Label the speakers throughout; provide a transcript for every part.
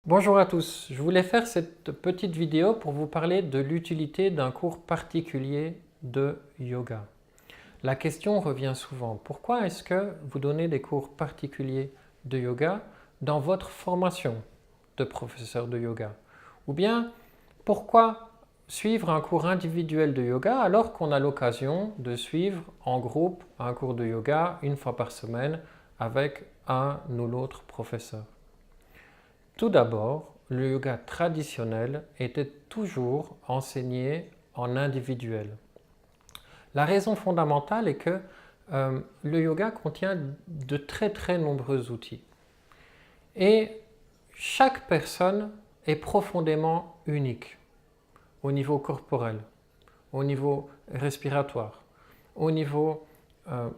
Speaker 1: Bonjour à tous, je voulais faire cette petite vidéo pour vous parler de l'utilité d'un cours particulier de yoga. La question revient souvent, pourquoi est-ce que vous donnez des cours particuliers de yoga dans votre formation de professeur de yoga? Ou bien, pourquoi suivre un cours individuel de yoga alors qu'on a l'occasion de suivre en groupe un cours de yoga une fois par semaine avec un ou l'autre professeur? Tout d'abord, le yoga traditionnel était toujours enseigné en individuel. La raison fondamentale est que le yoga contient de très nombreux outils. Et chaque personne est profondément unique au niveau corporel, au niveau respiratoire, au niveau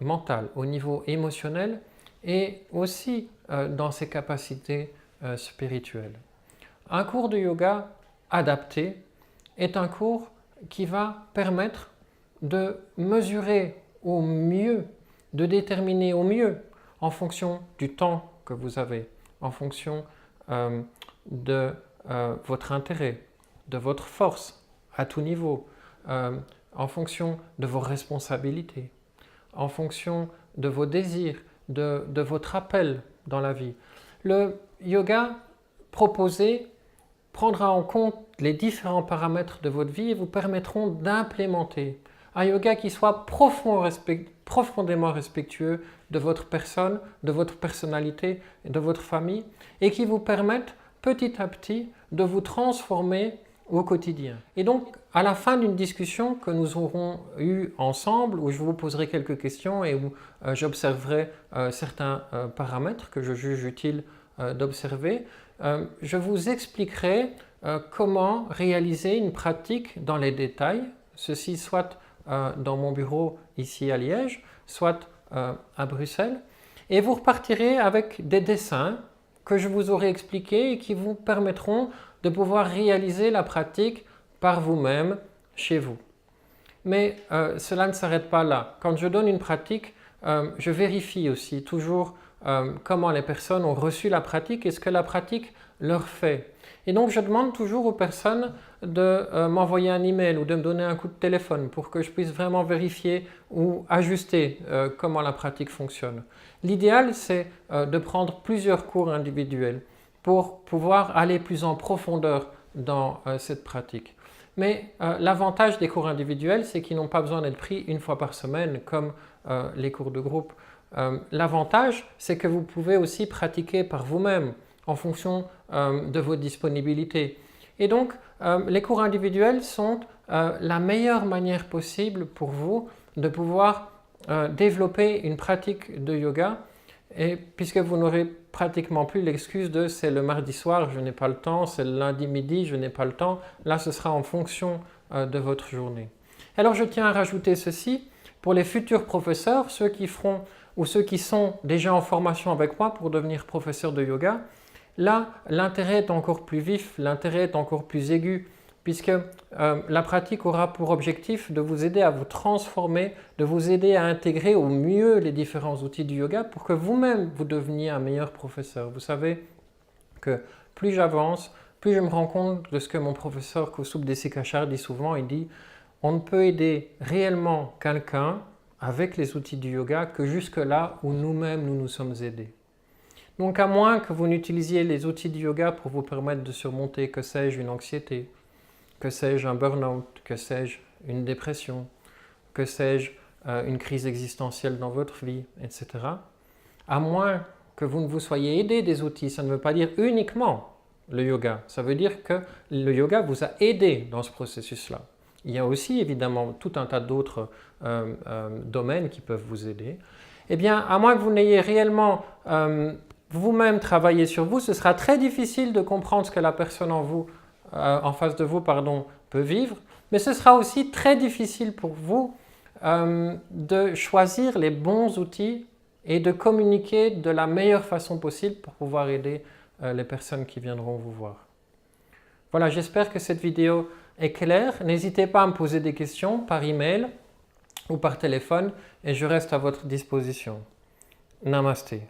Speaker 1: mental, au niveau émotionnel et aussi dans ses capacités spirituelles. Un cours de yoga adapté est un cours qui va permettre de mesurer au mieux, de déterminer au mieux en fonction du temps que vous avez, en fonction de votre intérêt, de votre force à tout niveau, en fonction de vos responsabilités, en fonction de vos désirs, de votre appel dans la vie. Le yoga proposé prendra en compte les différents paramètres de votre vie et vous permettront d'implémenter un yoga qui soit profondément respectueux de votre personne, de votre personnalité et de votre famille et qui vous permette petit à petit de vous transformer au quotidien. Et donc, à la fin d'une discussion que nous aurons eue ensemble, où je vous poserai quelques questions et où j'observerai certains paramètres que je juge utile d'observer, je vous expliquerai comment réaliser une pratique dans les détails, ceci soit dans mon bureau ici à Liège, soit à Bruxelles, et vous repartirez avec des dessins que je vous aurai expliqués et qui vous permettront de pouvoir réaliser la pratique par vous-même chez vous. Mais cela ne s'arrête pas là. Quand je donne une pratique, je vérifie aussi toujours comment les personnes ont reçu la pratique et ce que la pratique leur fait. Et donc je demande toujours aux personnes de m'envoyer un email ou de me donner un coup de téléphone pour que je puisse vraiment vérifier ou ajuster comment la pratique fonctionne. L'idéal, c'est de prendre plusieurs cours individuels pour pouvoir aller plus en profondeur dans cette pratique. Mais l'avantage des cours individuels, c'est qu'ils n'ont pas besoin d'être pris une fois par semaine comme les cours de groupe. L'avantage, c'est que vous pouvez aussi pratiquer par vous-même en fonction de vos disponibilités. Et donc, les cours individuels sont la meilleure manière possible pour vous de pouvoir développer une pratique de yoga, et puisque vous n'aurez pratiquement plus l'excuse de c'est le mardi soir, je n'ai pas le temps, c'est le lundi midi, je n'ai pas le temps. Là, ce sera en fonction de votre journée. Alors, je tiens à rajouter ceci. Pour les futurs professeurs, ceux qui feront ou ceux qui sont déjà en formation avec moi pour devenir professeur de yoga, là, l'intérêt est encore plus vif, l'intérêt est encore plus aigu, puisque la pratique aura pour objectif de vous aider à vous transformer, de vous aider à intégrer au mieux les différents outils du yoga pour que vous-même vous deveniez un meilleur professeur. Vous savez que plus j'avance, plus je me rends compte de ce que mon professeur Koussoup Dessikachar dit souvent, il dit « On ne peut aider réellement quelqu'un avec les outils du yoga que jusque là où nous-mêmes nous nous sommes aidés. » Donc à moins que vous n'utilisiez les outils du yoga pour vous permettre de surmonter, que sais-je, une anxiété, que sais-je, un burn-out, que sais-je, une dépression, que sais-je, une crise existentielle dans votre vie, etc. À moins que vous ne vous soyez aidé des outils, ça ne veut pas dire uniquement le yoga, ça veut dire que le yoga vous a aidé dans ce processus-là. Il y a aussi évidemment tout un tas d'autres domaines qui peuvent vous aider. Eh bien, à moins que vous n'ayez réellement vous-même travaillé sur vous, ce sera très difficile de comprendre ce que la personne en face de vous peut vivre, mais ce sera aussi très difficile pour vous de choisir les bons outils et de communiquer de la meilleure façon possible pour pouvoir aider les personnes qui viendront vous voir. Voilà, j'espère que cette vidéo est claire. N'hésitez pas à me poser des questions par email ou par téléphone et je reste à votre disposition. Namasté.